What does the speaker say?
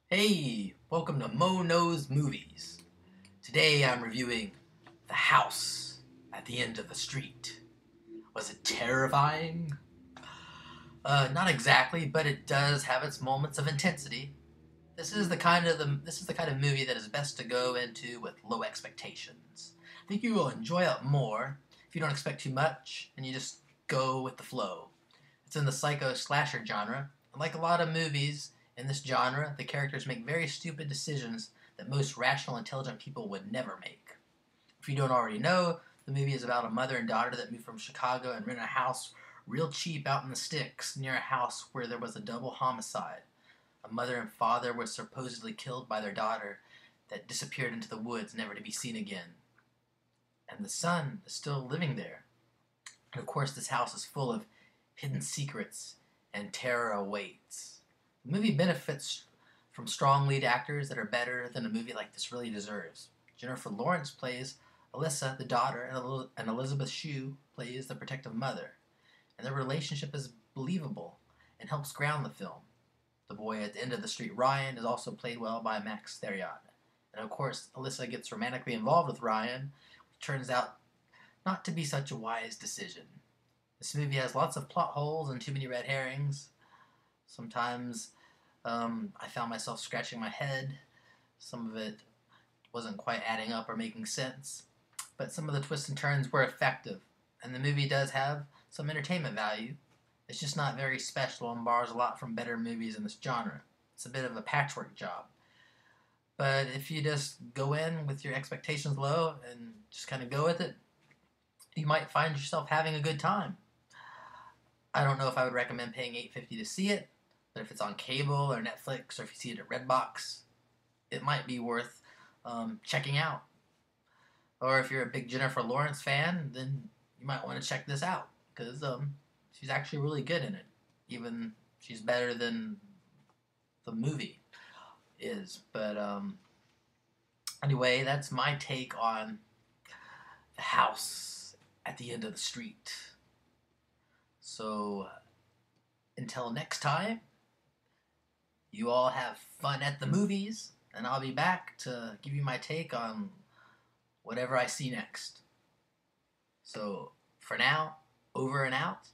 Hey, welcome to Mo Knows Movies. Today I'm reviewing The House at the End of the Street. Was it terrifying? Not exactly, but it does have its moments of intensity. This is the kind of movie that is best to go into with low expectations. I think you will enjoy it more if you don't expect too much and you just go with the flow. It's in the psycho slasher genre, and like a lot of movies in this genre, the characters make very stupid decisions that most rational, intelligent people would never make. If you don't already know, the movie is about a mother and daughter that moved from Chicago and rent a house real cheap out in the sticks near a house where there was a double homicide. A mother and father were supposedly killed by their daughter that disappeared into the woods never to be seen again. And the son is still living there. And of course, this house is full of hidden secrets and terror awaits. The movie benefits from strong lead actors that are better than a movie like this really deserves. Jennifer Lawrence plays Alyssa, the daughter, and Elizabeth Shue plays the protective mother. And their relationship is believable and helps ground the film. The boy at the end of the street, Ryan, is also played well by Max Theriot. And of course, Alyssa gets romantically involved with Ryan, which turns out not to be such a wise decision. This movie has lots of plot holes and too many red herrings. Sometimes I found myself scratching my head. Some of it wasn't quite adding up or making sense. But some of the twists and turns were effective. And the movie does have some entertainment value. It's just not very special and borrows a lot from better movies in this genre. It's a bit of a patchwork job. But if you just go in with your expectations low and just kind of go with it, you might find yourself having a good time. I don't know if I would recommend paying $8.50 to see it, but if it's on cable or Netflix or if you see it at Redbox, it might be worth checking out. Or if you're a big Jennifer Lawrence fan, then you might want to check this out because she's actually really good in it. Even she's better than the movie is. But anyway, that's my take on The House at the End of the Street. So until next time, you all have fun at the movies, and I'll be back to give you my take on whatever I see next. So for now, over and out.